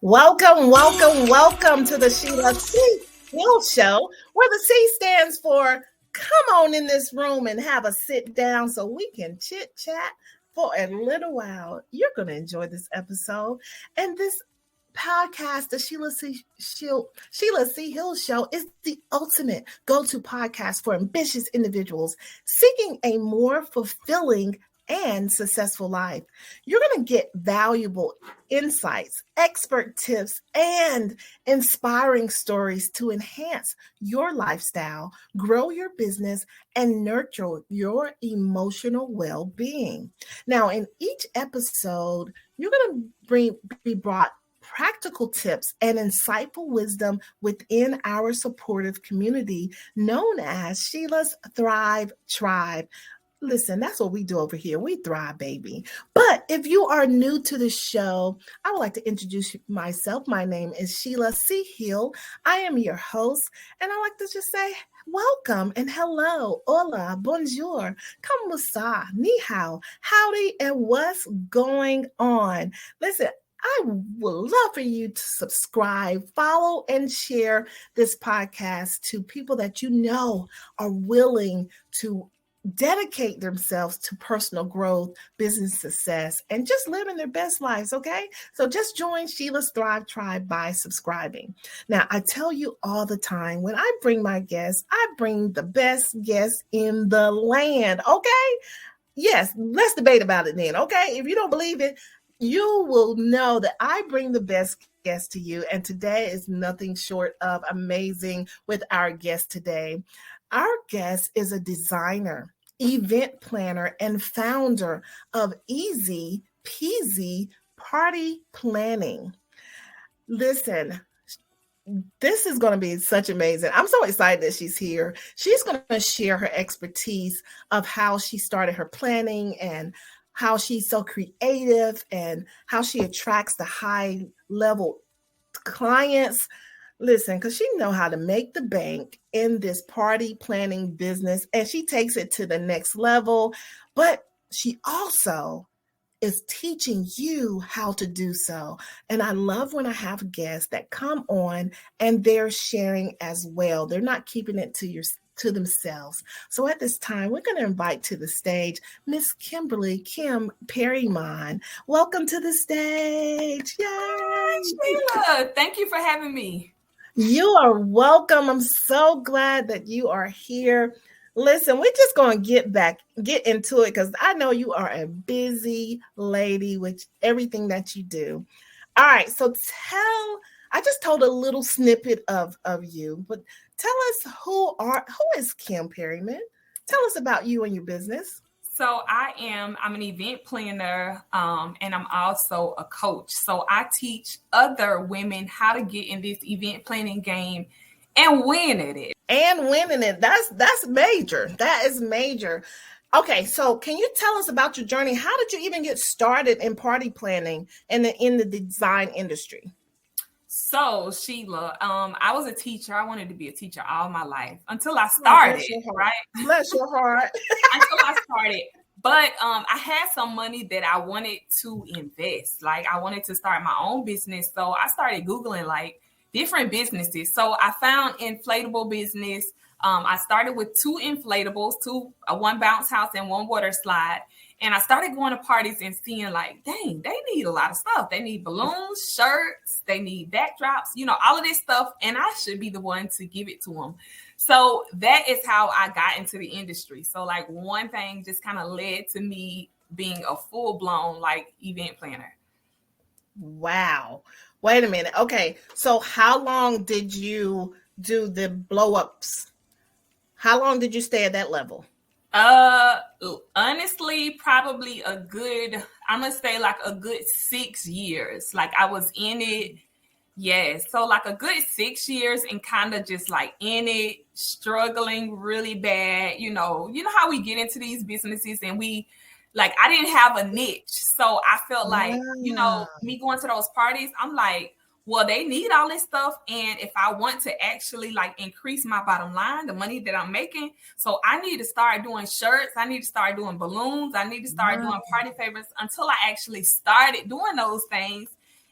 Welcome to the Sheila C Hill Show, where the C stands for come on in this room and have a sit down so we can chit chat for a little while. You're going to enjoy this episode. And this podcast, the Sheila C Hill Show, is the ultimate go-to podcast for ambitious individuals seeking a more fulfilling and successful life. You're going to get valuable insights, expert tips, and inspiring stories to enhance your lifestyle, grow your business, and nurture your emotional well-being. Now, in each episode, you're going to be brought practical tips and insightful wisdom within our supportive community known as Sheila's Thrive Tribe. Listen, that's what we do over here. We thrive, baby. But if you are new to the show, I would like to introduce myself. My name is Sheila C Hill. I am your host, and I like to just say welcome and hello, hola, bonjour, como ça, ni hao, howdy, and what's going on? Listen, I would love for you to subscribe, follow, and share this podcast to people that you know are willing to dedicate themselves to personal growth, business success, and just living their best lives, okay? So just join Sheila's Thrive Tribe by subscribing. Now, I tell you all the time, when I bring my guests, I bring the best guests in the land, okay? Yes, let's debate about it then, okay? If you don't believe it, you will know that I bring the best guests to you, and today is nothing short of amazing with our guest today. Our guest is a designer, event planner, and founder of Easy Peasy Party Planning. Listen, this is going to be such amazing. I'm so excited that she's here. She's going to share her expertise of how she started her planning and how she's so creative and how she attracts the high level clients. Listen, because she knows how to make the bank in this party planning business, and she takes it to the next level, but she also is teaching you how to do so. And I love when I have guests that come on and they're sharing as well. They're not keeping it to themselves. So at this time, we're going to invite to the stage Miss Kim Perrymond. Welcome to the stage. Yay! Hi, Sheila. Thank you for having me. You are welcome. I'm so glad that you are here. Listen, we're just going to get into it because I know you are a busy lady with everything that you do. All right. So I just told a little snippet of you, but tell us who is Kim Perrymond? Tell us about you and your business. So I'm an event planner, and I'm also a coach. So I teach other women how to get in this event planning game and win at it. And winning it. That's major. That is major. Okay, so can you tell us about your journey? How did you even get started in party planning and in the design industry? So, Sheila, I was a teacher. I wanted to be a teacher all my life until I started, right? Bless your heart. Until I started. But I had some money that I wanted to invest. Like, I wanted to start my own business. So I started Googling, like, different businesses. So I found inflatable business. I started with 2 inflatables, one bounce house and one water slide. And I started going to parties and seeing like, dang, they need a lot of stuff. They need balloons, shirts, they need backdrops, all of this stuff. And I should be the one to give it to them. So that is how I got into the industry. So like one thing just kind of led to me being a full-blown like event planner. Wow. Wait a minute. Okay. So how long did you do the blow-ups? How long did you stay at that level? Honestly, probably I'm gonna say like a good 6 years. Like I was in it. Yes. So like a good 6 years and kind of just like in it, struggling really bad. You know how we get into these businesses and I didn't have a niche. So I felt like, me going to those parties, I'm like, well, they need all this stuff. And if I want to actually like increase my bottom line, the money that I'm making, so I need to start doing shirts. I need to start doing balloons. I need to start doing party favors until I actually started doing those things.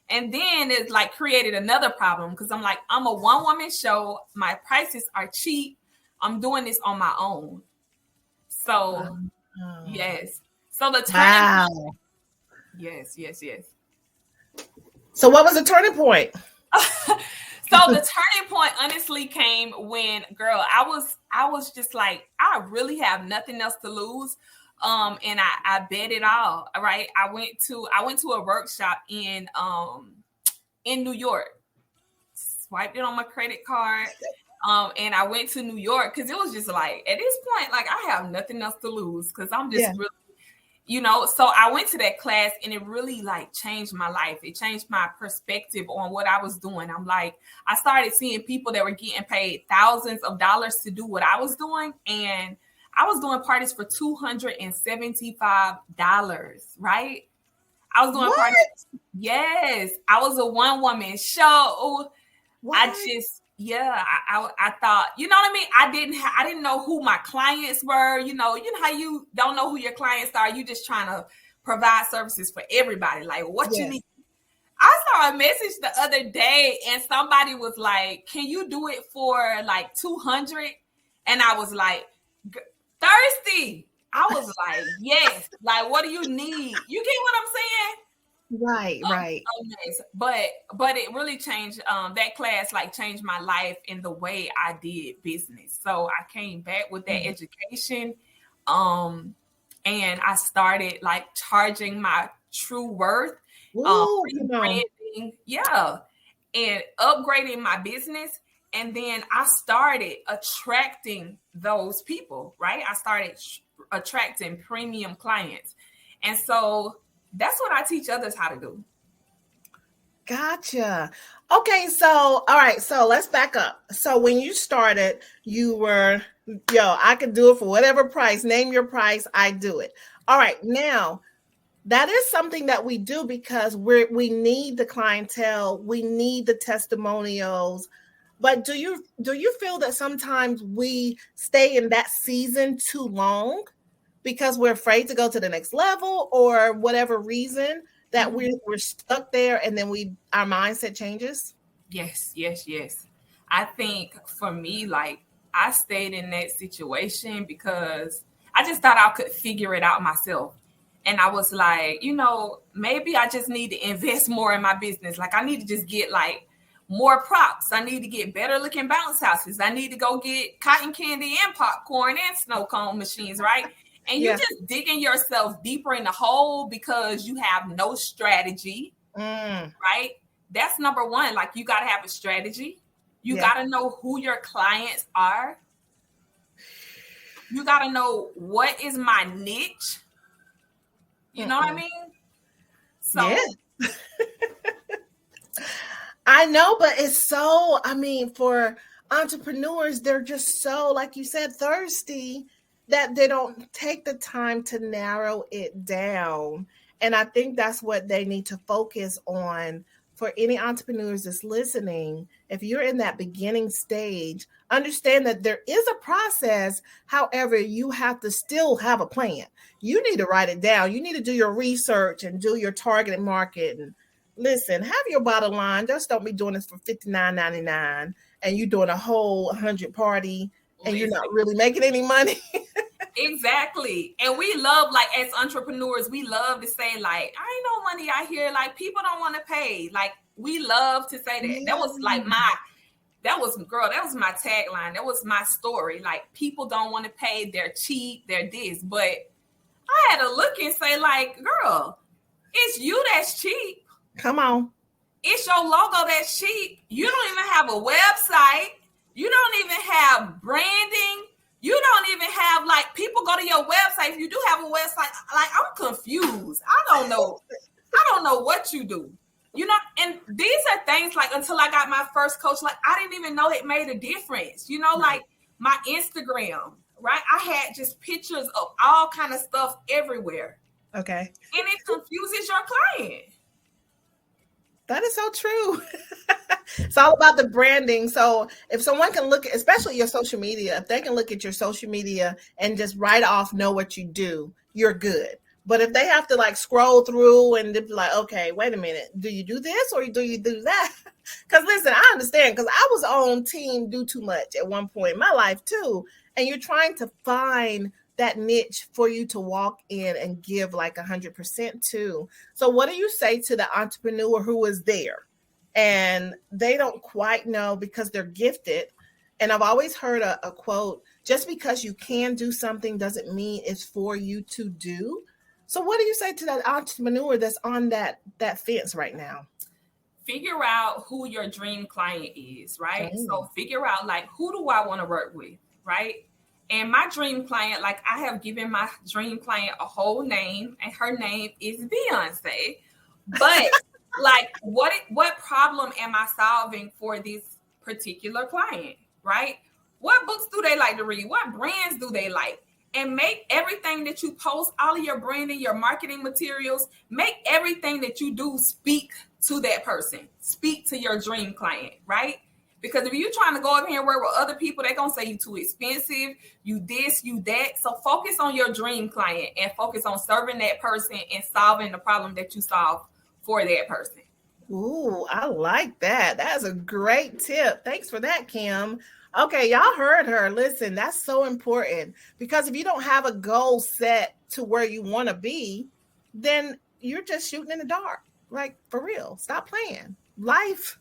And then it like created another problem because I'm like, I'm a one-woman show. My prices are cheap. I'm doing this on my own. So, yes. So the turning point. Yes. So what was the turning point? So the turning point honestly came when, girl, I was just like, I really have nothing else to lose. And I bet it all. Right. I went to a workshop in New York, swiped it on my credit card. And I went to New York because it was just like, at this point, like I have nothing else to lose because I'm just really, so I went to that class and it really like changed my life. It changed my perspective on what I was doing. I'm like, I started seeing people that were getting paid thousands of dollars to do what I was doing. And I was doing parties for $275, right? I was doing parties. Yes. I was a one-woman show. What? I thought, you know what I mean? I didn't know who my clients were. You know how you don't know who your clients are. You just trying to provide services for everybody. Like what you need. I saw a message the other day and somebody was like, can you do it for like 200? And I was like, thirsty. I was like, yes. Like, what do you need? You get what I'm saying? Right. But it really changed. That class like changed my life in the way I did business. So I came back with that education, and I started like charging my true worth, rebranding, and upgrading my business. And then I started attracting those people. Right, I started attracting premium clients, and so that's what I teach others how to do. Gotcha. Okay. So, all right. So let's back up. So when you started, you were, I could do it for whatever price. Name your price. I do it. All right. Now, that is something that we do because we need the clientele. We need the testimonials. But do you feel that sometimes we stay in that season too long because we're afraid to go to the next level or whatever reason that we're stuck there and then our mindset changes? Yes. I think for me, like I stayed in that situation because I just thought I could figure it out myself. And I was like, maybe I just need to invest more in my business. Like I need to just get like more props. I need to get better looking bounce houses. I need to go get cotton candy and popcorn and snow cone machines, right? And you're just digging yourself deeper in the hole because you have no strategy, right? That's number one. Like you got to have a strategy. You got to know who your clients are. You got to know what is my niche. You know what I mean? So I know, but it's so, for entrepreneurs, they're just so, like you said, thirsty that they don't take the time to narrow it down. And I think that's what they need to focus on. For any entrepreneurs that's listening, if you're in that beginning stage, understand that there is a process. However, you have to still have a plan. You need to write it down. You need to do your research and do your targeted market. And listen, have your bottom line. Just don't be doing this for $59.99 and you're doing a whole 100 party and you're not really making any money. Exactly. And we love, like, as entrepreneurs, we love to say, like, I ain't no money out here. Like, people don't want to pay. Like, we love to say that. That was like that was my tagline. That was my story. Like, people don't want to pay. They're cheap. They're this. But I had to look and say, like, girl, it's you that's cheap. Come on. It's your logo that's cheap. You don't even have a website. You don't even have branding. You don't even have, like, people go to your website. If you do have a website, like, I'm confused. I don't know what you do. And these are things, like, until I got my first coach, like, I didn't even know it made a difference. Like my Instagram, right? I had just pictures of all kind of stuff everywhere. Okay. And it confuses your client. That is so true. It's all about the branding. So if someone can look at, especially your social media, if they can look at your social media and just right off know what you do, you're good. But if they have to like scroll through and be like, okay, wait a minute, do you do this or do you do that? Because listen, I understand, because I was on team do too much at one point in my life too. And you're trying to find that niche for you to walk in and give like 100% to. So what do you say to the entrepreneur who is there and they don't quite know because they're gifted? And I've always heard a quote, just because you can do something doesn't mean it's for you to do. So what do you say to that entrepreneur that's on that fence right now? Figure out who your dream client is, right? So figure out like, who do I want to work with, right? And my dream client, like I have given my dream client a whole name, and her name is Beyonce. But like, what problem am I solving for this particular client, right? What books do they like to read? What brands do they like? And make everything that you post, all of your branding, your marketing materials, make everything that you do speak to that person, speak to your dream client, right? Because if you're trying to go over here and work with other people, they're going to say you too expensive, you this, you that. So focus on your dream client and focus on serving that person and solving the problem that you solve for that person. Ooh, I like that. That's a great tip. Thanks for that, Kim. Okay, y'all heard her. Listen, that's so important, because if you don't have a goal set to where you want to be, then you're just shooting in the dark. Like, for real, stop playing. Life,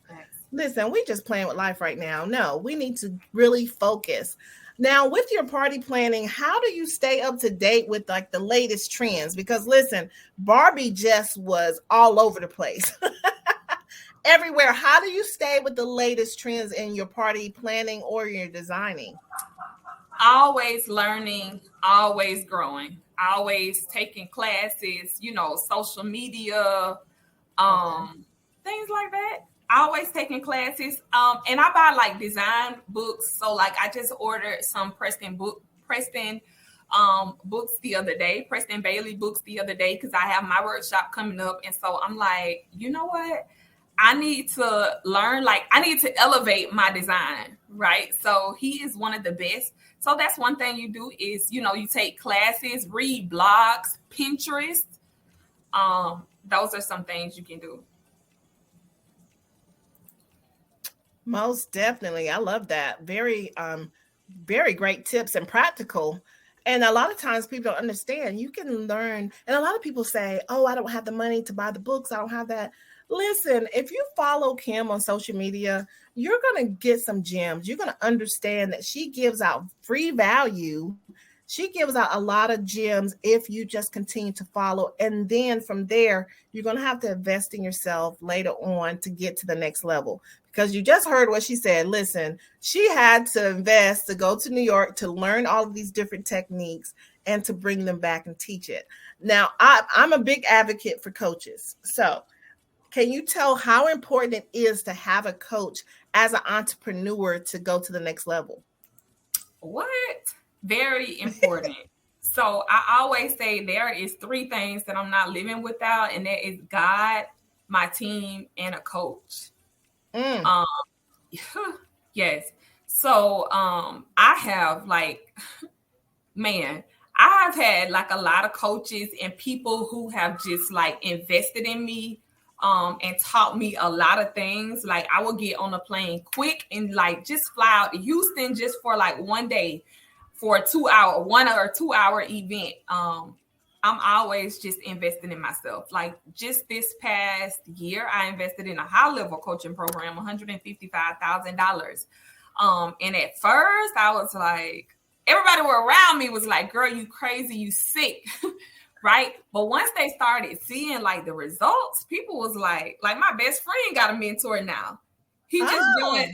listen, we just playing with life right now. No, we need to really focus. Now, with your party planning, how do you stay up to date with like the latest trends? Because listen, Barbie just was all over the place. Everywhere. How do you stay with the latest trends in your party planning or your designing? Always learning, always growing, always taking classes, social media, things like that. Always taking classes. And I buy like design books. So like I just ordered some Preston books the other day, Preston Bailey books the other day, because I have my workshop coming up. And so I'm like, you know what? I need to learn, like I need to elevate my design, right? So he is one of the best. So that's one thing you do is, you take classes, read blogs, Pinterest. Those are some things you can do. Most definitely. I love that. Very, very great tips and practical. And a lot of times people don't understand. You can learn. And a lot of people say, oh, I don't have the money to buy the books. I don't have that. Listen, if you follow Kim on social media, you're going to get some gems. You're going to understand that she gives out free value. She gives out a lot of gems if you just continue to follow. And then from there, you're going to have to invest in yourself later on to get to the next level. Because you just heard what she said. Listen, she had to invest to go to New York to learn all of these different techniques and to bring them back and teach it. Now, I'm a big advocate for coaches. So can you tell how important it is to have a coach as an entrepreneur to go to the next level? What? Very important. So I always say there is 3 things that I'm not living without, and that is God, my team, and a coach. Yes. So I have I've had like a lot of coaches and people who have just like invested in me and taught me a lot of things. Like I will get on a plane quick and like just fly out to Houston just for like one day for a 1 or 2 hour event. I'm always just investing in myself. Like just this past year, I invested in a high level coaching program, $155,000. And at first I was like, everybody around me was like, girl, you crazy, you sick. Right. But once they started seeing like the results, people was like my best friend got a mentor now. He just joined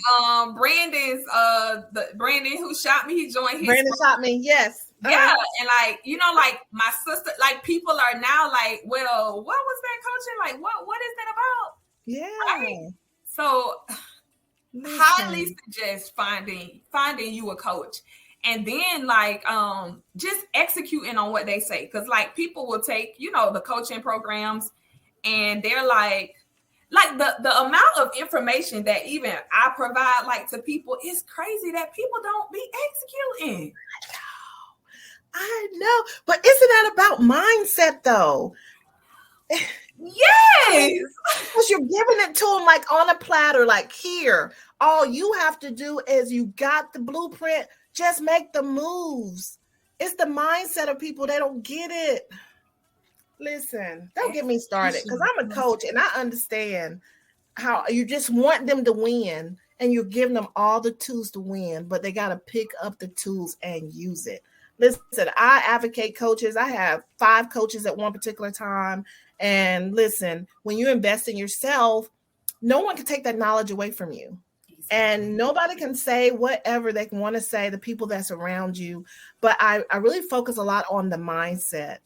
Brandon's the Brandon who shot me. He joined his Brandon shot me. Yes. Yeah. And like my sister, like people are now like, well, what was that coaching? Like, what is that about? Yeah. Right? So highly suggest finding you a coach. And then just executing on what they say. Because like people will take, the coaching programs and they're like the amount of information that even I provide like to people is crazy that people don't be executing. I know, but isn't that about mindset though? Yes. Because you're giving it to them like on a platter, like here. All you have to do is you got the blueprint, just make the moves. It's the mindset of people, they don't get it. Listen, don't get me started because I'm a coach and I understand how you just want them to win and you're giving them all the tools to win, but they got to pick up the tools and use it. Listen, I advocate coaches. I have 5 coaches at one particular time. And listen, when you invest in yourself, no one can take that knowledge away from you. And nobody can say whatever they want to say, the people that's around you. But I really focus a lot on the mindset.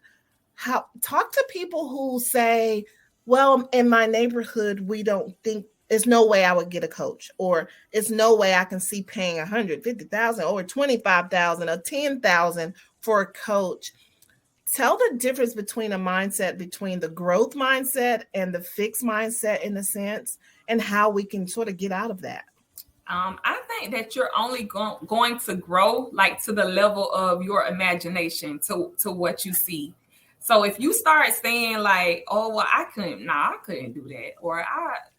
Talk to people who say, well, in my neighborhood, we don't think there's no way I would get a coach, or it's no way I can see paying $150,000 or $25,000 or $10,000 for a coach. Tell the difference between a mindset, between the growth mindset and the fixed mindset in a sense, and how we can sort of get out of that. I think that you're only going to grow like to the level of your imagination, to what you see. So if you start saying like, oh, well, I couldn't do that. Or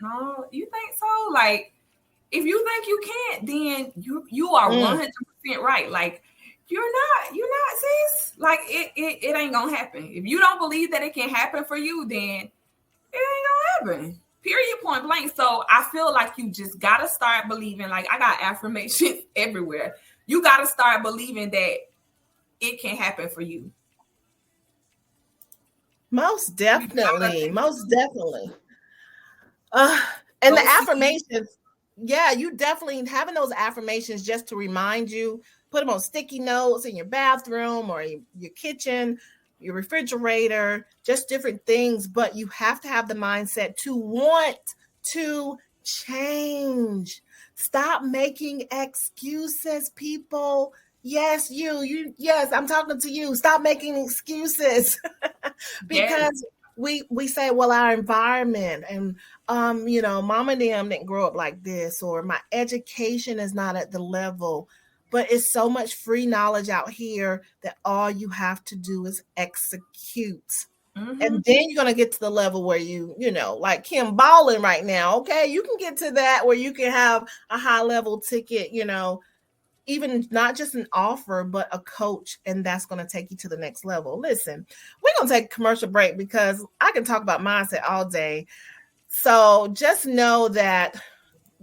no, you think so? Like, if you think you can't, then you are 100% right. Like, you're not, sis. Like, it ain't gonna happen. If you don't believe that it can happen for you, then it ain't gonna happen. Period, point blank. So I feel like you just gotta start believing. Like, I got affirmations everywhere. You gotta start believing that it can happen for you. Most definitely. And the affirmations, yeah, you definitely having those affirmations just to remind you, put them on sticky notes in your bathroom or your kitchen, your refrigerator, just different things. But you have to have the mindset to want to change. Stop making excuses, people. Yes, yes, I'm talking to you. Stop making excuses because we say, well, our environment and mom and them didn't grow up like this, or my education is not at the level. But it's so much free knowledge out here that all you have to do is execute. Mm-hmm. And then you're going to get to the level where you like Kim balling right now. Okay, you can get to that where you can have a high level ticket, even not just an offer, but a coach, and that's going to take you to the next level. Listen, we're going to take a commercial break because I can talk about mindset all day. So just know that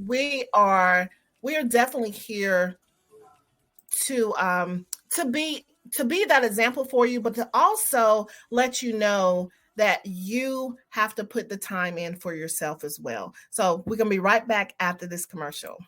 we are definitely here to be that example for you, but to also let you know that you have to put the time in for yourself as well. So we're going to be right back after this commercial.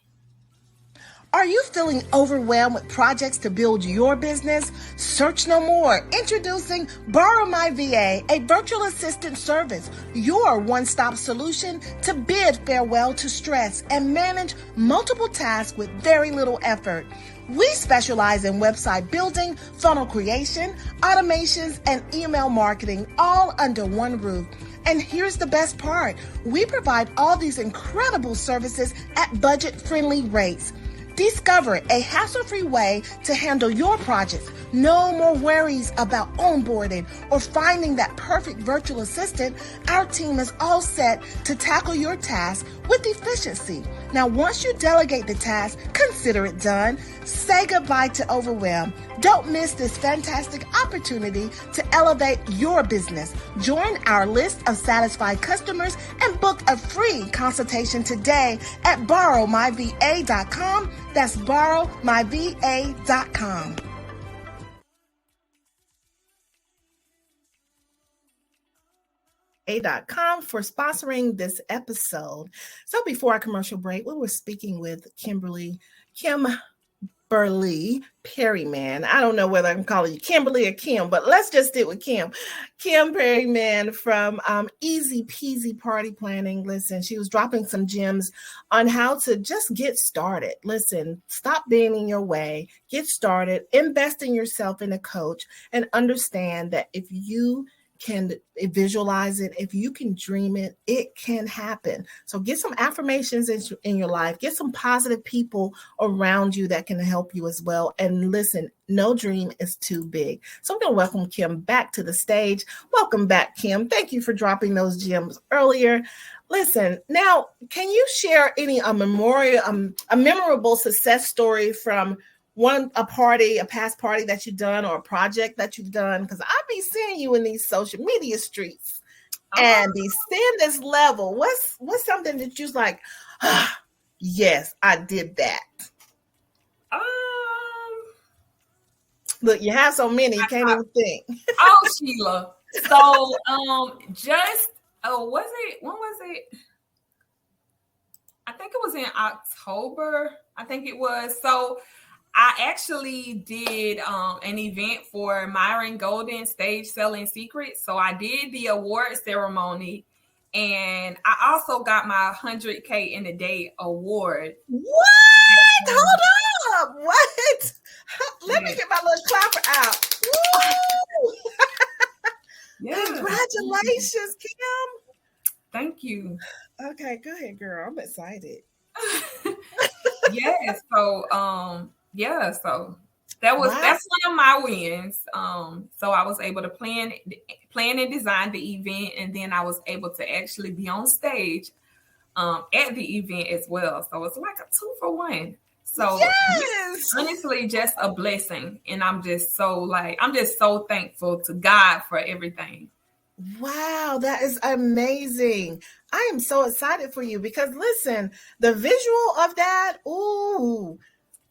Are you feeling overwhelmed with projects to build your business? Search no more. Introducing Borrow My VA, a virtual assistant service, your one-stop solution to bid farewell to stress and manage multiple tasks with very little effort. We specialize in website building, funnel creation, automations, and email marketing, all under one roof. And here's the best part. We provide all these incredible services at budget-friendly rates. Discover a hassle-free way to handle your projects. No more worries about onboarding or finding that perfect virtual assistant. Our team is all set to tackle your task with efficiency. Now, once you delegate the task, consider it done. Say goodbye to overwhelm. Don't miss this fantastic opportunity to elevate your business. Join our list of satisfied customers and book a free consultation today at borrowmyva.com. That's borrowmyva.com. .com for sponsoring this episode. So before our commercial break, we were speaking with Kim Perrymond. I don't know whether I'm calling you Kimberly or Kim, but let's just stick with Kim. Kim Perrymond from Easy Peasy Party Planning. Listen, she was dropping some gems on how to just get started. Listen, stop being in your way. Get started. Invest in yourself in a coach and understand that if you can visualize it, if you can dream it, it can happen. So get some affirmations in your life. Get some positive people around you that can help you as well. And listen, no dream is too big. So I'm going to welcome Kim back to the stage. Welcome back, Kim. Thank you for dropping those gems earlier. Listen, now, can you share any a memorable success story from a past party that you've done, or a project that you've done? Because I be seeing you in these social media streets and be seeing this level. What's something that you're like, yes, I did that? Look, you have so many, you can't even think. Sheila. So when was it? I think it was in October. I think it was. So I actually did an event for Myron Golden Stage Selling Secrets. So I did the award ceremony, and I also got my 100K in a day award. What? Hold up. What? Let me get my little clapper out. Woo! Yeah. Congratulations, Kim. Thank you. Okay, go ahead, girl. I'm excited. Yeah. So that's one of my wins. So I was able to plan and design the event, and then I was able to actually be on stage at the event as well. So it's like a 2-for-1. So yes! Honestly, just a blessing. And I'm just so thankful to God for everything. Wow, that is amazing. I am so excited for you because listen, the visual of that, ooh,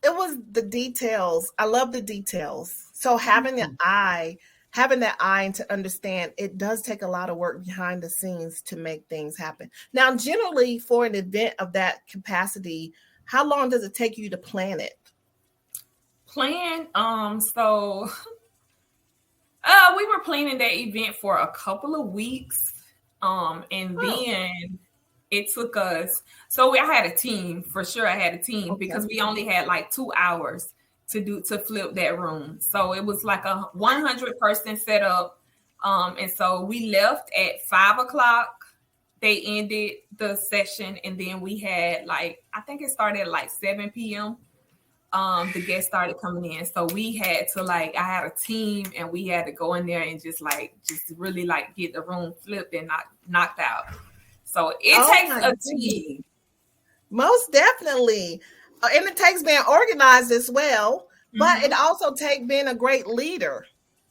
it was the details. I love the details. So having that eye and to understand, it does take a lot of work behind the scenes to make things happen. Now, generally for an event of that capacity, how long does it take you to plan it? We were planning that event for a couple of weeks. Then it took us, I had a team, for sure I had a team, because we only had like 2 hours to flip that room. So it was like a 100-person setup. And so we left at 5:00. They ended the session, and then we had I think it started at 7 p.m. The guests started coming in. So we had to I had a team, and we had to go in there and just really get the room flipped and knocked out. So it takes a team. Most definitely. And it takes being organized as well, but it also takes being a great leader.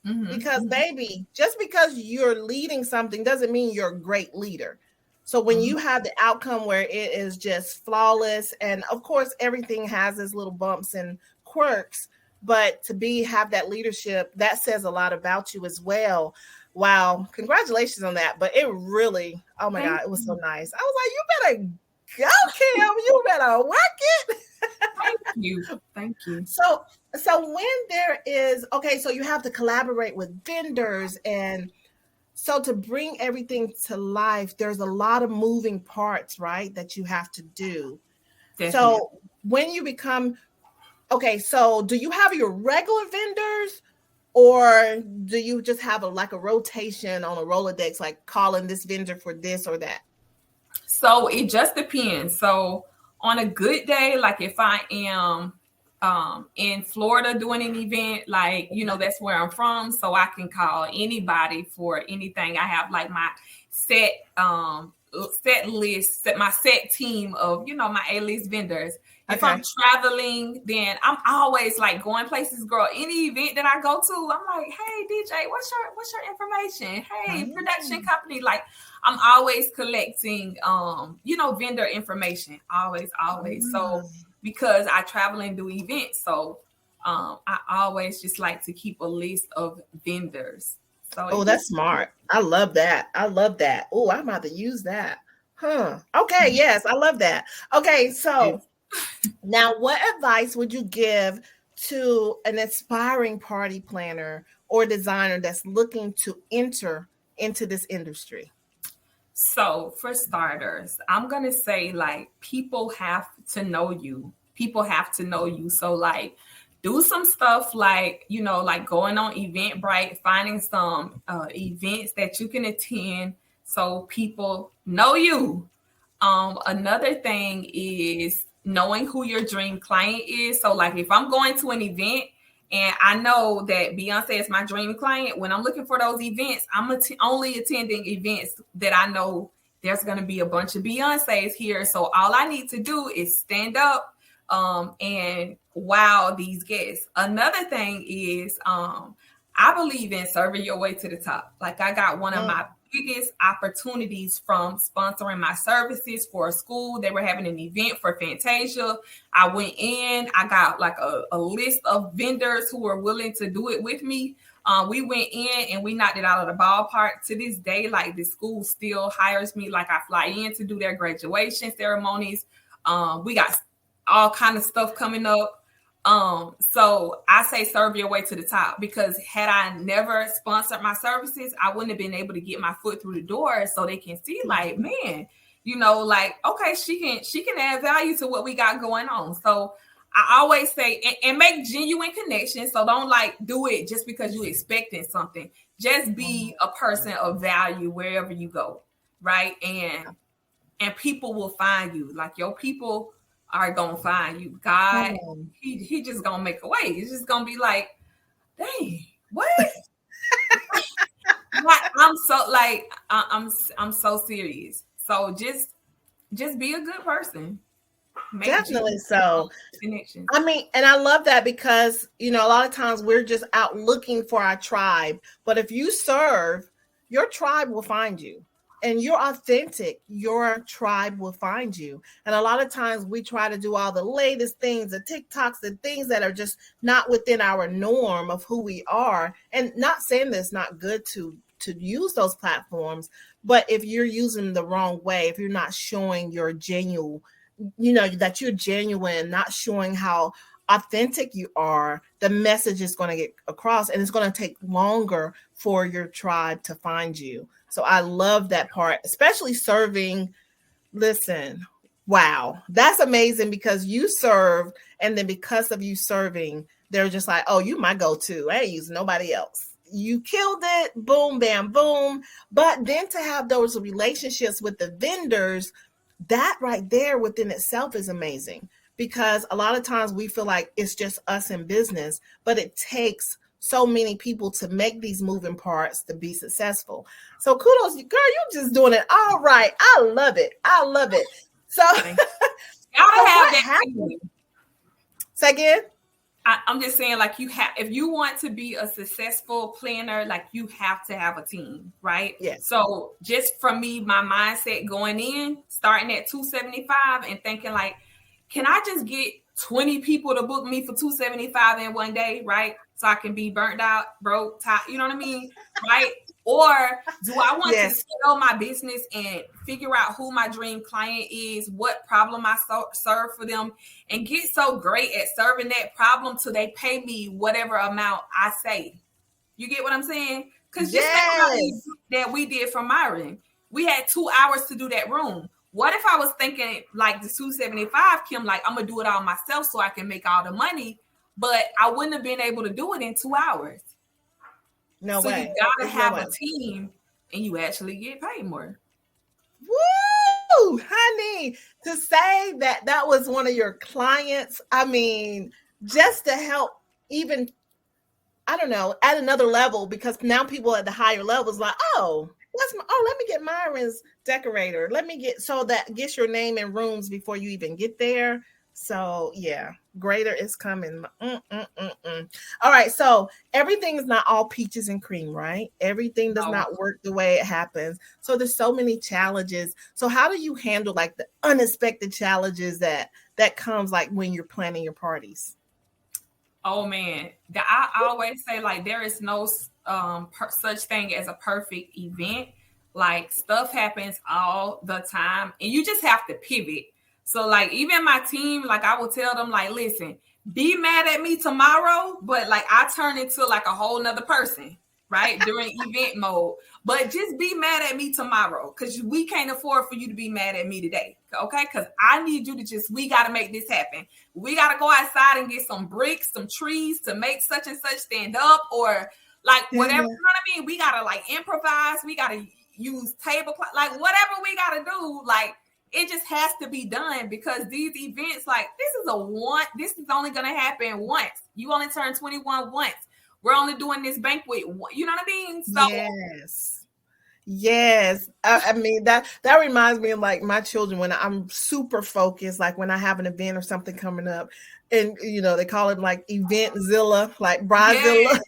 Because baby, just because you're leading something doesn't mean you're a great leader. So when you have the outcome where it is just flawless, and of course everything has its little bumps and quirks, but have that leadership, that says a lot about you as well. Wow, congratulations on that. But it really, oh my God, it was so nice. I was like, you better go, Kim. You better work it. Thank you. So when there is, so you have to collaborate with vendors, and so to bring everything to life, there's a lot of moving parts, right, that you have to do. Definitely. So when you become, so do you have your regular vendors, or do you just have a rotation on a Rolodex, like calling this vendor for this or that? So it just depends. So on a good day, if I am in Florida doing an event, that's where I'm from, so I can call anybody for anything. I have my set list, my set team of my A-list vendors. If I'm traveling, then I'm always going places, girl. Any event that I go to, I'm like, hey DJ, what's your information? Hey, production company. I'm always collecting vendor information. Always. So because I travel and do events, so I always just like to keep a list of vendors. So that's smart. I love that. Oh, I'm about to use that. Okay, yes, I love that. Okay, so now what advice would you give to an aspiring party planner or designer that's looking to enter into this industry? So for starters, I'm going to say people have to know you. So do some stuff like, like going on Eventbrite, finding some events that you can attend so people know you. Another thing is knowing who your dream client is. So like if I'm going to an event and I know that Beyonce is my dream client, when I'm looking for those events, I'm only attending events that I know there's going to be a bunch of Beyoncés here. So all I need to do is stand up and wow these guests. Another thing is I believe in serving your way to the top. Like I got one of my biggest opportunities from sponsoring my services for a school. They were having an event for Fantasia. I went in, I got like a list of vendors who were willing to do it with me. We went in and we knocked it out of the ballpark. To this day, like the school still hires me. Like I fly in to do their graduation ceremonies. We got all kind of stuff coming up. So I say serve your way to the top, because had I never sponsored my services, I wouldn't have been able to get my foot through the door so they can see like, man, like, okay, she can add value to what we got going on. So I always say, and make genuine connections. So don't like do it just because you expecting something. Just be a person of value wherever you go. Right. And people will find you. Like your people are gonna find you. God, he just gonna make a way. It's just gonna be like, dang, what? I'm so serious. So just be a good person. Definitely so. I mean, and I love that because a lot of times we're just out looking for our tribe, but if you serve, your tribe will find you. And you're authentic, your tribe will find you. And a lot of times we try to do all the latest things, the TikToks, the things that are just not within our norm of who we are. And not saying that it's not good to use those platforms, but if you're using them the wrong way, if you're not showing your genuine, that you're genuine, not showing how authentic you are, the message is going to get across, and it's going to take longer for your tribe to find you. So I love that part, especially serving. Listen, wow, that's amazing, because you served, and then because of you serving, they're just like, oh, you my go-to. I ain't use nobody else. You killed it. Boom, bam, boom. But then to have those relationships with the vendors, that right there within itself is amazing, because a lot of times we feel like it's just us in business, but it takes so many people to make these moving parts to be successful. So kudos, girl, you're just doing it all right. I love it. So gotta have that. Say again. I'm just saying, like, if you want to be a successful planner, like you have to have a team, right? Yes. So just for me, my mindset going in, starting at $275 and thinking like, can I just get 20 people to book me for $275 in one day, right? So I can be burnt out, broke, tired, you know what I mean? Right? Or do I want to scale my business and figure out who my dream client is, what problem I serve for them, and get so great at serving that problem till they pay me whatever amount I say? You get what I'm saying? Because just think about that we did for Myron. We had 2 hours to do that room. What if I was thinking like the $275, Kim, like I'm going to do it all myself so I can make all the money, but I wouldn't have been able to do it in 2 hours. No so way. You got to have a team and you actually get paid more. Woo, honey, to say that was one of your clients, I mean, just to help even, I don't know, at another level, because now people at the higher levels like, let me get Myron's decorator. So that gets your name in rooms before you even get there. So yeah, greater is coming. All right. So everything is not all peaches and cream, right? Everything does not work the way it happens. So there's so many challenges. So how do you handle like the unexpected challenges that comes like when you're planning your parties? Oh man, I always say like there is no such thing as a perfect event. Like stuff happens all the time and you just have to pivot. So like even my team, like I will tell them like, listen, be mad at me tomorrow, but like I turn into like a whole nother person. right? During event mode. But just be mad at me tomorrow, because we can't afford for you to be mad at me today. Okay? Because I need you to we got to make this happen. We got to go outside and get some bricks, some trees to make such and such stand up, or like whatever, you know what I mean? We got to like improvise. We got to use tablecloth, like whatever we got to do. Like, it just has to be done, because these events, like, this is only going to happen once. You only turn 21 once. We're only doing this banquet. You know what I mean? So yes. I mean, that reminds me of like my children when I'm super focused, like when I have an event or something coming up, and they call it like Eventzilla, like Bridezilla. Yes.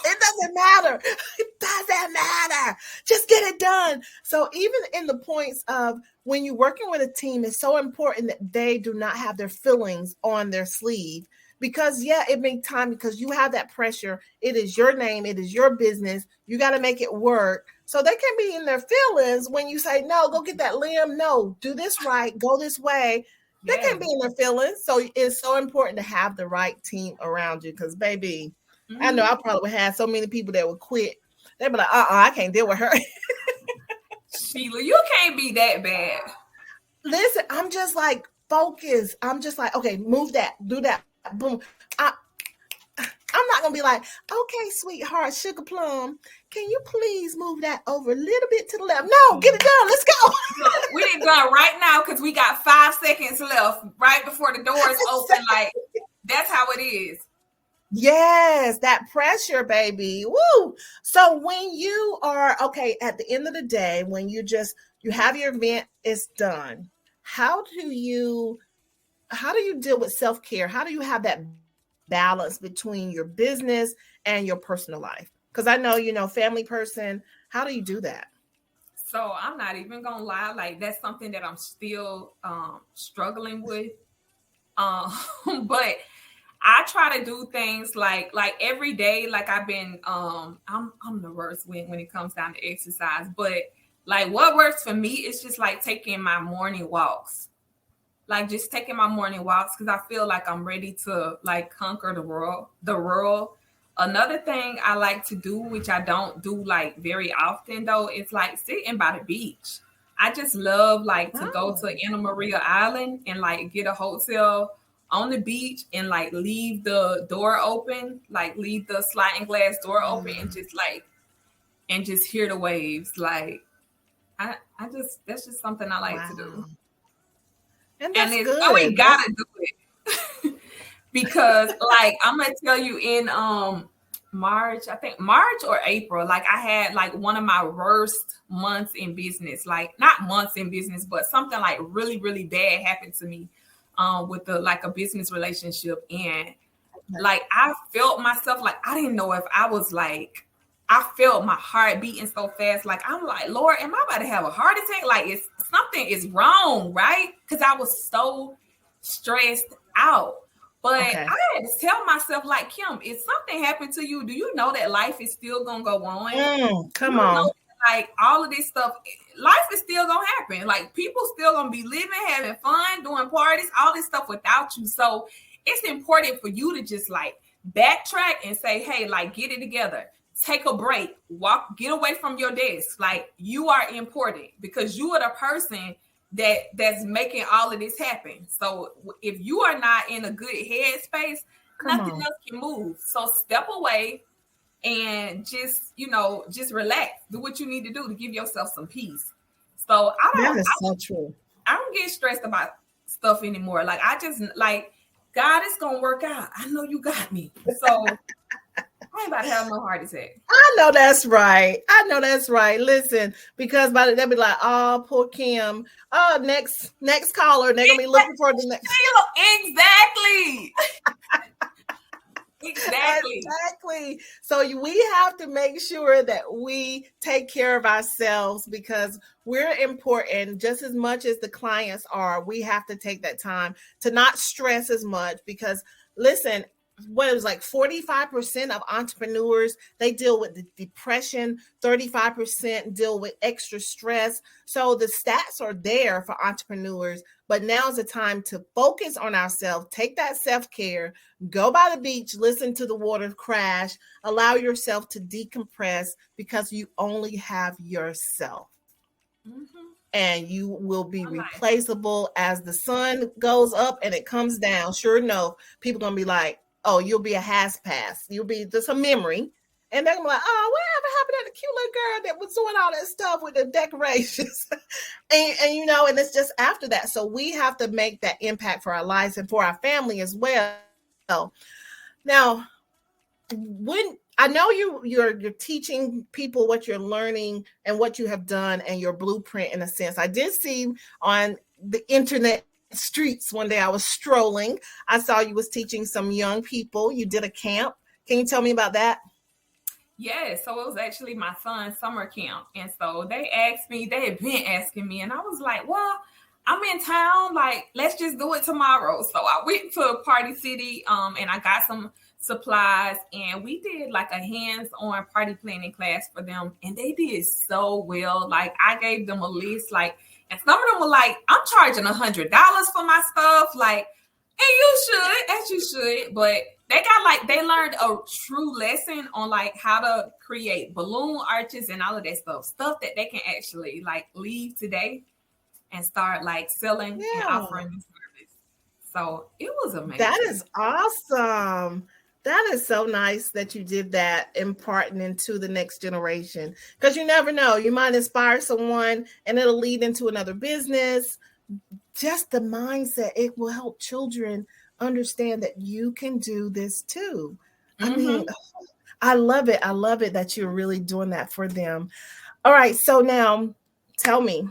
It doesn't matter. It doesn't matter. Just get it done. So even in the points of when you're working with a team, it's so important that they do not have their feelings on their sleeve, because it makes time, because you have that pressure. It is your name. It is your business. You got to make it work. So they can be in their feelings when you say, no, go get that limb. No, do this right. Go this way. They can be in their feelings. So it's so important to have the right team around you, because baby, I know I probably would have so many people that would quit. They'd be like, I can't deal with her. Sheila, you can't be that bad. Listen, I'm just like focused. I'm just like, okay, move that, do that, boom. I'm not gonna be like, okay, sweetheart, sugar plum, can you please move that over a little bit to the left? No, get it done. Let's go. We need it done right now, because we got 5 seconds left right before the doors open. Like, that's how it is. Yes, that pressure, baby. Woo. So when you are, at the end of the day, when you have your event, it's done. How do you deal with self-care? How do you have that balance between your business and your personal life? Because I know, family person, how do you do that? So I'm not even going to lie. Like, that's something that I'm still struggling with. But I try to do things like every day. Like, I've been, I'm the worst when it comes down to exercise, but like what works for me is just like taking my morning walks, like just taking my morning walks. Cause I feel like I'm ready to like conquer the world. Another thing I like to do, which I don't do like very often though, is like sitting by the beach. I just love like to go to Anna Maria Island and like get a hotel on the beach and like leave the door open, like leave the sliding glass door open and just hear the waves. Like that's just something I like to do. And that's good. Oh, we gotta do it. Because like I'm gonna tell you in March or April, like I had like one of my worst months in business, like not months in business, but something like really, really bad happened to me with a business relationship. And like I felt myself, like I didn't know if I was like, I felt my heart beating so fast. Like I'm like, Lord, am I about to have a heart attack? Like something is wrong, right? Because I was so stressed out. But I had to tell myself, like, Kim, if something happened to you, do you know that life is still gonna go on? Come on. Like all of this stuff, life is still gonna happen. Like people still gonna be living, having fun, doing parties, all this stuff without you. So it's important for you to just like backtrack and say, hey, like get it together. Take a break, get away from your desk. Like you are important because you are the person that's making all of this happen. So if you are not in a good headspace, nothing else can move. So step away and just relax. Do what you need to do to give yourself some peace. So that is so true. I don't get stressed about stuff anymore. Like I just like, God, it's gonna work out. I know you got me. So I ain't about to have no heart attack. I know that's right. Listen, because by the they'll be like, oh, poor Kim. Oh, next caller. They're gonna be looking for the next. Exactly. Exactly. So we have to make sure that we take care of ourselves because we're important just as much as the clients are. We have to take that time to not stress as much because listen, what it was like 45% of entrepreneurs, they deal with the depression, 35% deal with extra stress. So the stats are there for entrepreneurs, but now's the time to focus on ourselves, take that self-care, go by the beach, listen to the water crash, allow yourself to decompress, because you only have yourself. Mm-hmm. And you will be replaceable as the sun goes up and it comes down. Sure enough, people gonna be like, oh, you'll be a has pass. You'll be just a memory. And they're gonna be like, oh, whatever happened to the cute little girl that was doing all that stuff with the decorations? and you know, and it's just after that. So we have to make that impact for our lives and for our family as well. Now, when I know you're teaching people what you're learning and what you have done and your blueprint, in a sense. I did see on the internet streets one day, I was strolling, I saw you was teaching some young people. You did a camp. Can you tell me about that? Yeah, so it was actually my son's summer camp. And so they had been asking me, and I was like, well, I'm in town, like, let's just do it tomorrow. So I went to Party City, and I got some supplies, and we did like a hands-on party planning class for them, and they did so well. Like, I gave them a list, like, and some of them were like, I'm charging $100 for my stuff, like, and you should, but they learned a true lesson on like how to create balloon arches and all of that stuff that they can actually like leave today and start like selling and offering the service. So it was amazing. That is awesome. That is so nice that you did that, imparting into the next generation, because you never know, you might inspire someone and it'll lead into another business. Just the mindset, it will help children understand that you can do this too. Mm-hmm. I mean, I love it. I love it that you're really doing that for them. All right. So now tell me,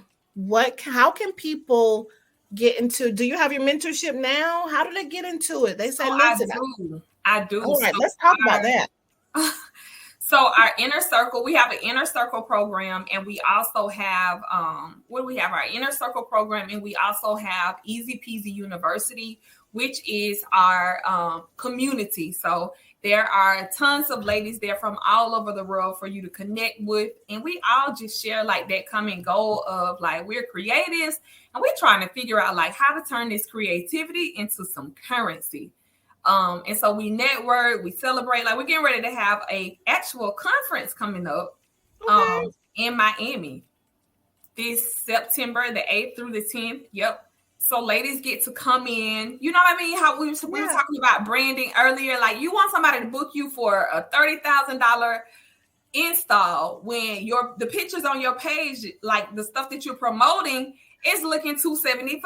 how can people get into, do you have your mentorship now? How do they get into it? They say, listen, I do. All right, let's talk about that. So our inner circle, we have an inner circle program, and we also have our inner circle program, and we also have Easy Peasy University, which is our community. So there are tons of ladies there from all over the world for you to connect with, and we all just share like that common goal of like, we're creatives and we're trying to figure out like how to turn this creativity into some currency. And so we network, we celebrate, like we're getting ready to have a actual conference coming up in Miami this September, the 8th through the 10th. Yep. So ladies get to come in. You know what I mean? How we were talking about branding earlier. Like, you want somebody to book you for a $30,000 install when the pictures on your page, like the stuff that you're promoting, is looking $275.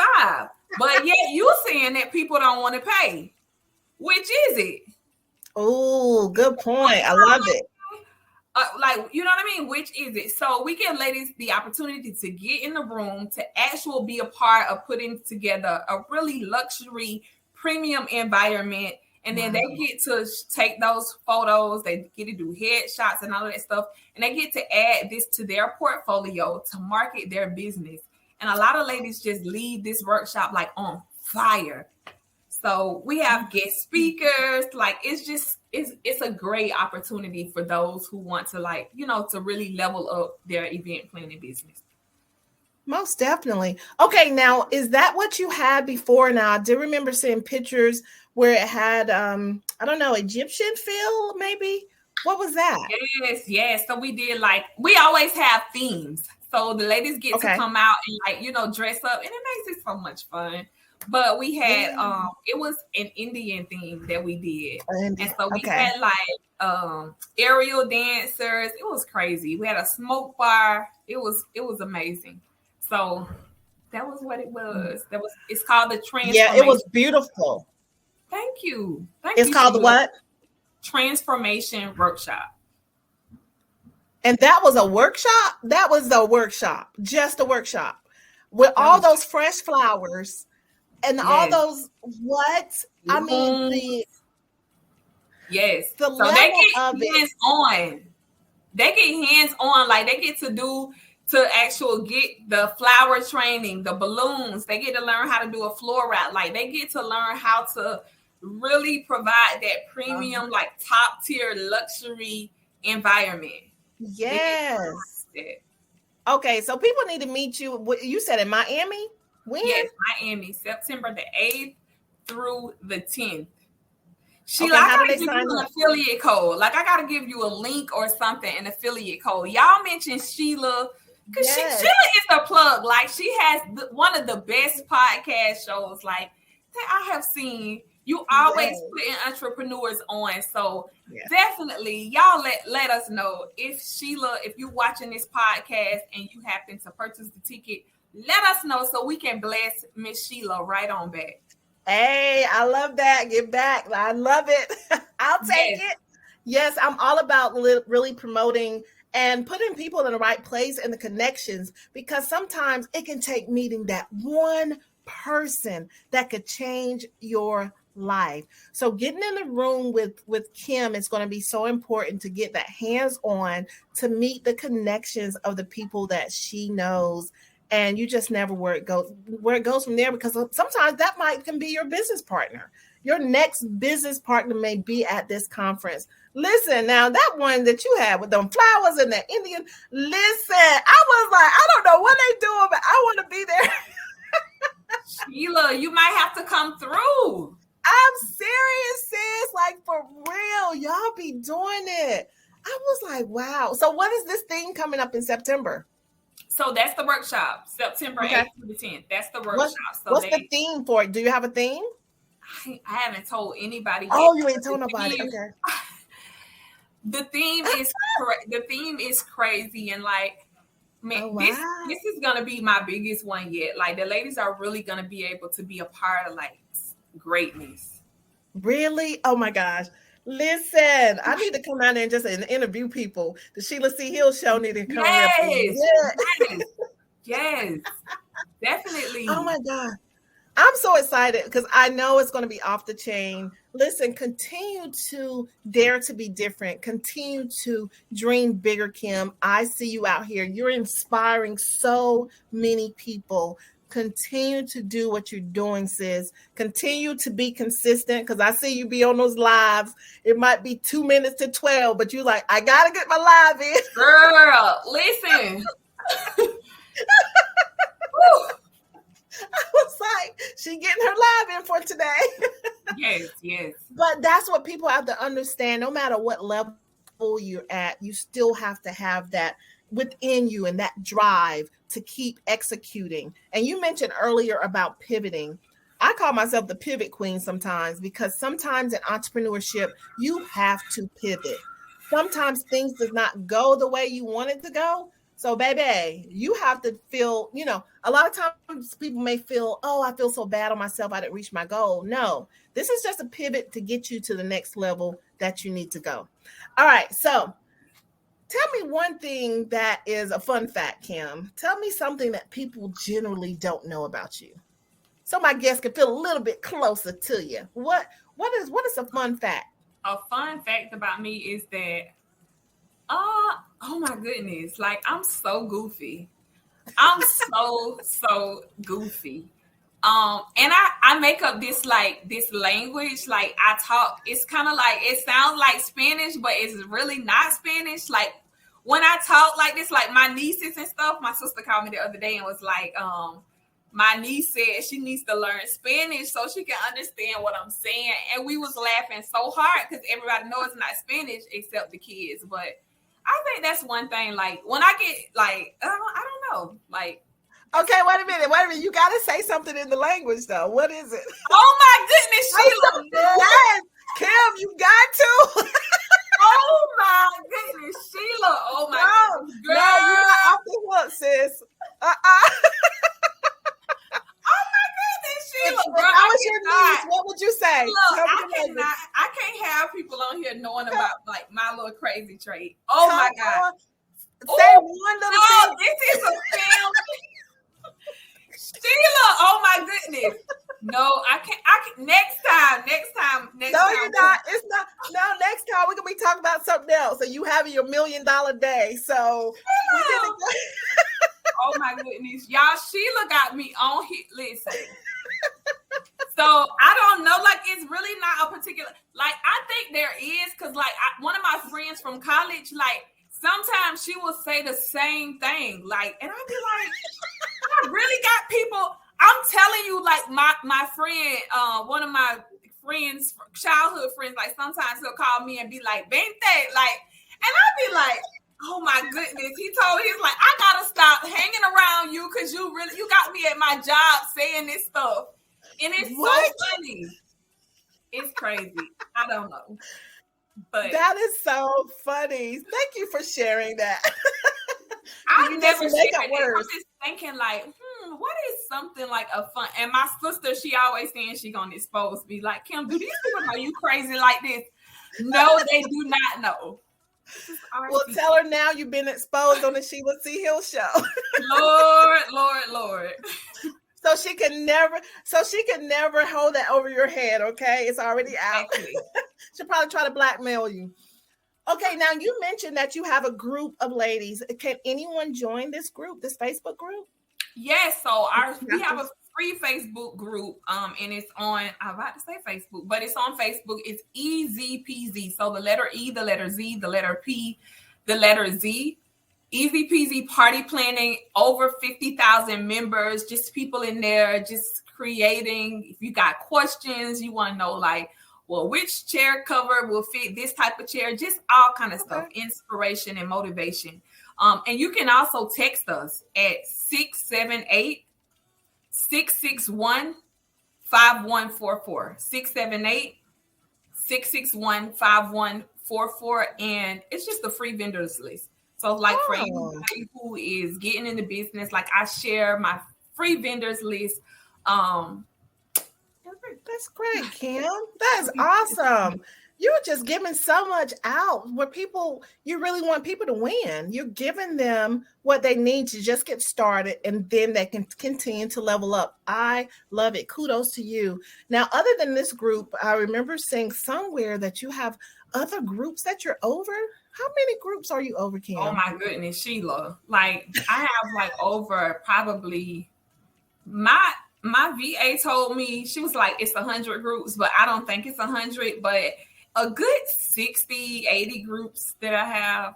But yet you saying that people don't want to pay. Which is it? Oh, good point. I love it. Like, you know what I mean? Which is it? So we give ladies the opportunity to get in the room, to actually be a part of putting together a really luxury premium environment. And then they get to take those photos, they get to do headshots and all of that stuff. And they get to add this to their portfolio to market their business. And a lot of ladies just leave this workshop like on fire. So we have guest speakers. Like, it's a great opportunity for those who want to, like, you know, to really level up their event planning business. Most definitely. Okay, now, is that what you had before? Now, I do remember seeing pictures where it had, I don't know, Egyptian feel, maybe? What was that? Yes. So we did, like, we always have themes. So the ladies get to come out and, like, you know, dress up, and it makes it so much fun. But we had, it was an Indian theme that we did. And so we had like aerial dancers. It was crazy. We had a smoke bar. It was amazing. So that was what it was. It's called the Transformation. Yeah, it was beautiful. Thank you. It's called the what? Transformation Workshop. And that was a workshop? That was the workshop. Just a workshop. With all those fresh flowers. And all those I mean, the so level they get of hands on. They get hands on, like they get to get the flower training, the balloons. They get to learn how to do a floor wrap. Like, they get to learn how to really provide that premium, like top tier luxury environment. Yes. Okay, so people need to meet you. You said in Miami? When? Yes, Miami, September the 8th through the 10th. Sheila, Okay, I gotta give you an affiliate code. Like, I gotta give you a link or something, an affiliate code. Y'all mentioned Sheila, because Sheila is the plug. Like, she has one of the best podcast shows, like, that I have seen. You always putting entrepreneurs on. So definitely, y'all let us know if Sheila, if you're watching this podcast and you happen to purchase the ticket, let us know so we can bless Miss Sheila right on back. Hey, I love that. Get back. I love it. I'll take it. Yes, I'm all about really promoting and putting people in the right place and the connections, because sometimes it can take meeting that one person that could change your life. So getting in the room with Kim is going to be so important to get that hands-on, to meet the connections of the people that she knows. And you just never where it goes from there, because sometimes that can be your business partner. Your next business partner may be at this conference. Listen, now that one that you had with them flowers and the Indian, listen, I was like, I don't know what they doing, but I want to be there. Sheila, you might have to come through. I'm serious, sis. Like, for real, y'all be doing it. I was like, wow. So what is this thing coming up in September? So that's the workshop, September 8th through the 10th. That's the workshop. What's the theme for it? Do you have a theme? I haven't told anybody. Oh, you ain't told nobody. Okay. The theme is crazy, and like, man, this is gonna be my biggest one yet. Like, the ladies are really gonna be able to be a part of like greatness. Really? Oh my gosh. Listen, I need to come out there and just interview people. The Sheila C Hill Show need to come. Yes, definitely. Oh my God. I'm so excited because I know it's going to be off the chain. Listen, continue to dare to be different. Continue to dream bigger, Kim. I see you out here. You're inspiring so many people. Continue to do what you're doing, sis. Continue to be consistent, because I see you be on those lives. It might be 2 minutes to 12, but you're like, I got to get my live in. Girl, listen. I was like, she getting her live in for today. Yes. But that's what people have to understand. No matter what level you're at, you still have to have that within you and that drive to keep executing. And you mentioned earlier about pivoting. I call myself the pivot queen sometimes, because sometimes in entrepreneurship, you have to pivot. Sometimes things does not go the way you want it to go. So, baby, you have to feel, a lot of times people may feel, oh, I feel so bad on myself, I didn't reach my goal. No, this is just a pivot to get you to the next level that you need to go. All right. So tell me one thing that is a fun fact, Kim. Tell me something that people generally don't know about you, so my guests can feel a little bit closer to you. What is a fun fact? A fun fact about me is that, oh my goodness, like, I'm so goofy. I'm so goofy. And I make up this language, like, I talk, it's kind of like, it sounds like Spanish, but it's really not Spanish. Like, when I talk like this, like, my nieces and stuff, my sister called me the other day and was like, my niece said she needs to learn Spanish so she can understand what I'm saying. And we was laughing so hard because everybody knows it's not Spanish except the kids. But I think that's one thing, like, when I get, like, I don't know, like. Okay, wait a minute. You got to say something in the language, though. What is it? Oh, my goodness, Sheila. Yes, Kim, you got to. Oh, my goodness, Sheila. Oh, my goodness, girl. No, you're not off the hook, sis. Oh, my goodness, Sheila. If I was your niece, what would you say? Look, I can't have people on here knowing about, like, my little crazy trait. Oh, my God. Say one little thing. This is a film. Sheila, oh my goodness. No, I can't. Next time. No, you're not. It's not. No, next time we're gonna be talking about something else. So you having your $1 million day. So oh my goodness, y'all. Sheila got me on here. Listen. So I don't know, like it's really not a particular, like I think there is, because like one of my friends from college, like sometimes she will say the same thing, like, and I'll be like, I really got people, I'm telling you, like my friend, one of my friends, childhood friends, like sometimes he'll call me and be like, Vente, like, and I'll be like, oh my goodness. He's like, I gotta stop hanging around you because you got me at my job saying this stuff. And it's so funny. It's crazy. I don't know. But that is so funny. Thank you for sharing that. I've never shared it. I'm just thinking like, what is something like a fun? And my sister, she always saying she gonna expose me. Like, Kim, do these people know you crazy like this? No, they do not know. Well, tell her now you've been exposed on the Sheila C Hill Show. Lord. So she can never hold that over your head, okay? It's already out. Exactly. She'll probably try to blackmail you. Okay, now you mentioned that you have a group of ladies. Can anyone join this group, this Facebook group? Yes, so we have a free Facebook group, and it's on, I'm about to say Facebook, but it's on Facebook. It's Easy Peasy. So the letter E, the letter Z, the letter P, the letter Z. Easy Peasy Party Planning, over 50,000 members, just people in there just creating. If you got questions, you want to know like, well, which chair cover will fit this type of chair, just all kind of stuff, inspiration and motivation. And you can also text us at 678-661-5144. 678-661-5144. And it's just a free vendors list. So like for anybody who is getting into business, like I share my free vendors list. That's great, Kim. That is awesome. You're just giving so much out where you really want people to win. You're giving them what they need to just get started, and then they can continue to level up. I love it. Kudos to you. Now, other than this group, I remember seeing somewhere that you have other groups that you're over. How many groups are you over, Kim? Oh my goodness, Sheila. Like I have like over probably my VA told me, she was like, it's 100 groups, but I don't think it's 100, but a good 60, 80 groups that I have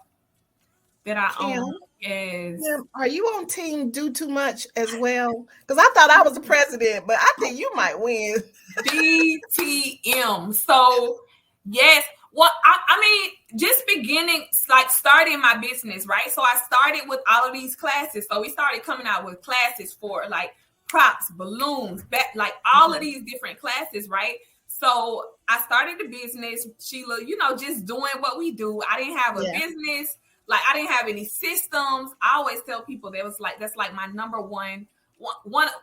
that I own. Is are you on team Do Too Much as well? Because I thought I was the president, but I think you might win. DTM. So yes. Well, I mean, just beginning, like starting my business, right? So I started with all of these classes. So we started coming out with classes for like props, balloons, like all of these different classes, right? So I started the business, Sheila, just doing what we do. I didn't have a business. Like I didn't have any systems. I always tell people that's like my number one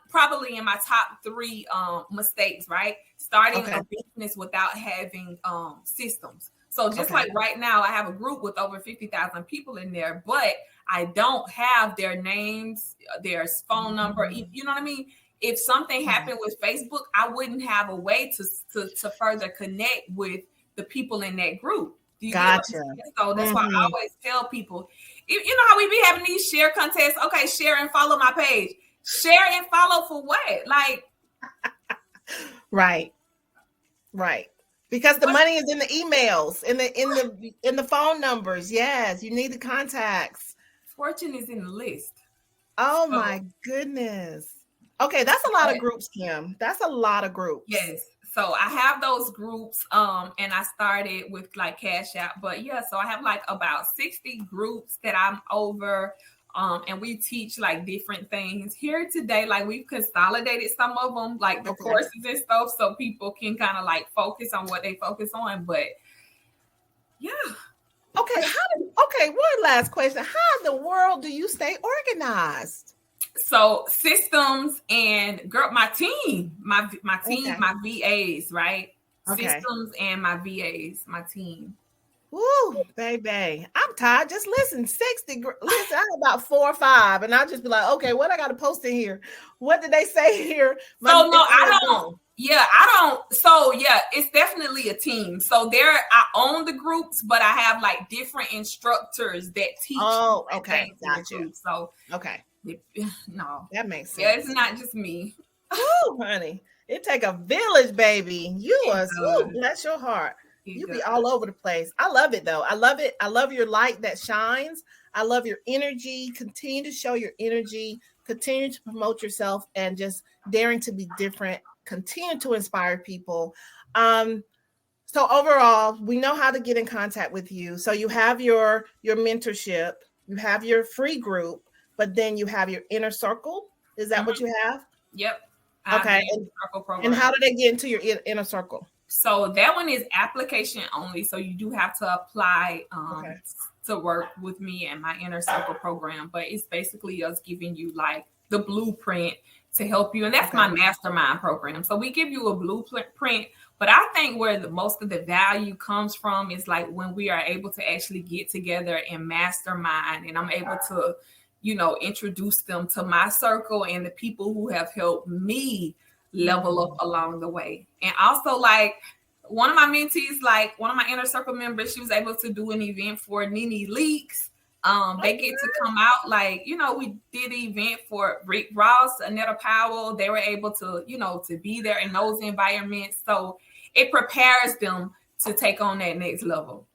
probably in my top 3 mistakes, right? Starting a business without having systems. So just like right now, I have a group with over 50,000 people in there, but I don't have their names, their phone number. You know what I mean? If something happened with Facebook, I wouldn't have a way to further connect with the people in that group. Gotcha. So that's why I always tell people, you know how we be having these share contests? Okay, share and follow my page. Share and follow for what? Like, right. Because the money is in the emails, in the phone numbers. Yes, you need the contacts. Fortune is in the list. Oh my goodness. Okay, that's a lot of groups, Kim. That's a lot of groups. Yes. So I have those groups, and I started with like Cash App, but so I have like about 60 groups that I'm over. And we teach like different things here today. Like we've consolidated some of them, like the courses and stuff, so people can kind of like focus on what they focus on. But Okay. One last question: how in the world do you stay organized? So systems and my team, my VAs, right? Systems and my VAs, my team. Woo, baby. I'm tired. Just listen, 60. Listen, I have about 4 or 5, and I'll just be like, okay, what I got to post in here? What did they say here? I don't. So it's definitely a team. So I own the groups, but I have like different instructors that teach. Oh, okay. Gotcha. So okay. No. That makes sense. Yeah, it's not just me. Ooh, Woo, honey. It take a village, baby. Bless your heart. You be all over the place. I love it though. I love it. I love your light that shines. I love your energy. Continue to show your energy. Continue to promote yourself and just daring to be different. Continue to inspire people. So overall, we know how to get in contact with you. So you have your mentorship, you have your free group, but then you have your inner circle. Is that what you have? Yep. Okay. And how do they get into your inner circle? So that one is application only. So you do have to apply to work with me and my inner circle program. But it's basically us giving you like the blueprint to help you. And that's my mastermind program. So we give you a blueprint. But I think where most of the value comes from is like when we are able to actually get together and mastermind, and I'm able to, introduce them to my circle and the people who have helped me level up along the way. And also, like, one of my mentees, like one of my inner circle members, she was able to do an event for Nene Leaks. They get to come out, like, we did an event for Rick Ross, Annetta Powell. They were able to, to be there in those environments. So it prepares them to take on that next level.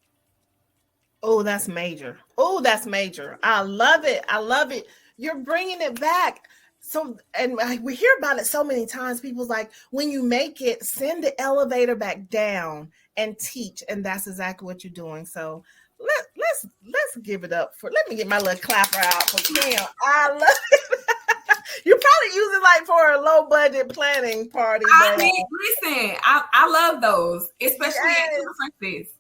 Oh, that's major. I love it. I love it. You're bringing it back. So, and we hear about it so many times. People's like, when you make it, send the elevator back down and teach. And that's exactly what you're doing. So let's give it up for, let me get my little clapper out for Kim. I love it. You probably use it like for a low budget planning party. Listen, I love those, especially at conferences.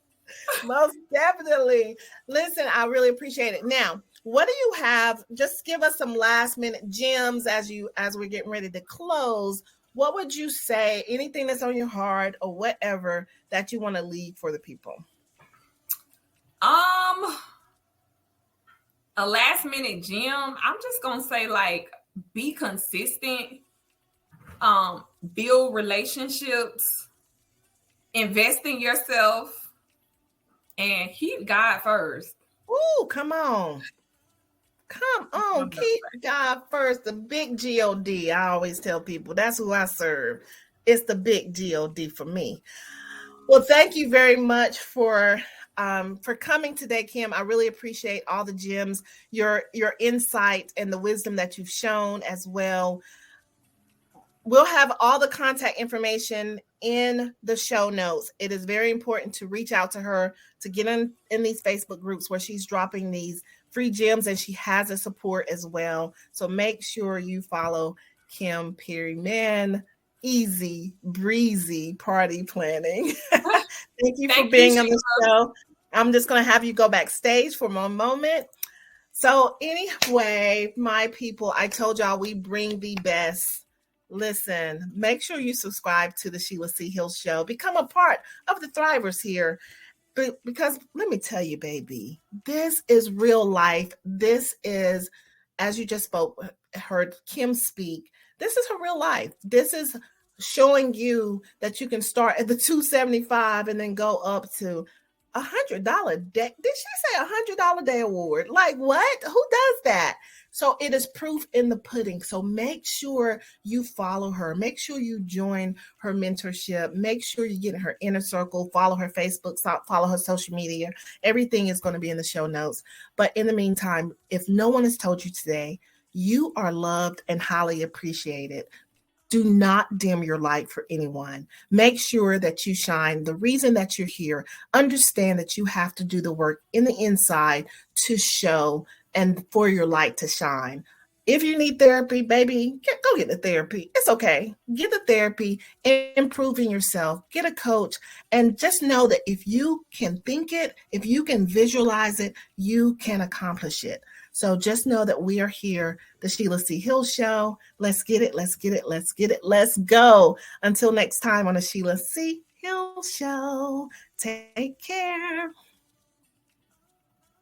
Most definitely. Listen, I really appreciate it. Now, what do you have? Just give us some last minute gems as we're getting ready to close. What would you say? Anything that's on your heart or whatever that you want to leave for the people? A last minute gem. I'm just gonna say, like, be consistent. Build relationships. Invest in yourself. And keep God first. Ooh, come on. Keep God first. The big G-O-D. I always tell people that's who I serve. It's the big G-O-D for me. Well, thank you very much for coming today, Kim. I really appreciate all the gems, your insight and the wisdom that you've shown as well. We'll have all the contact information in the show notes. It is very important to reach out to her, to get in these Facebook groups where she's dropping these free gems, and she has a support as well. So make sure you follow Kim Perrymond. Easy breezy party planning. Thank you for being on the show. I'm just going to have you go backstage for a moment. So anyway, my people, I told y'all we bring the best. Listen, make sure you subscribe to the Sheila C Hill Show. Become a part of the Thrivers here. Because let me tell you, baby, this is real life. This is, as you just heard Kim speak, this is her real life. This is showing you that you can start at the $275 and then go up to $100 day. Did she say $100 day award? Like what? Who does that? So it is proof in the pudding. So make sure you follow her. Make sure you join her mentorship. Make sure you get in her inner circle. Follow her Facebook. Follow her social media. Everything is going to be in the show notes. But in the meantime, if no one has told you today, you are loved and highly appreciated. Do not dim your light for anyone. Make sure that you shine. The reason that you're here, understand that you have to do the work in the inside to show and for your light to shine. If you need therapy, baby, go get the therapy. It's okay. Get the therapy, improving yourself, get a coach, and just know that if you can think it, if you can visualize it, you can accomplish it. So just know that we are here, the Sheila C Hill Show. Let's get it. Let's get it. Let's get it. Let's go. Until next time on the Sheila C Hill Show. Take care.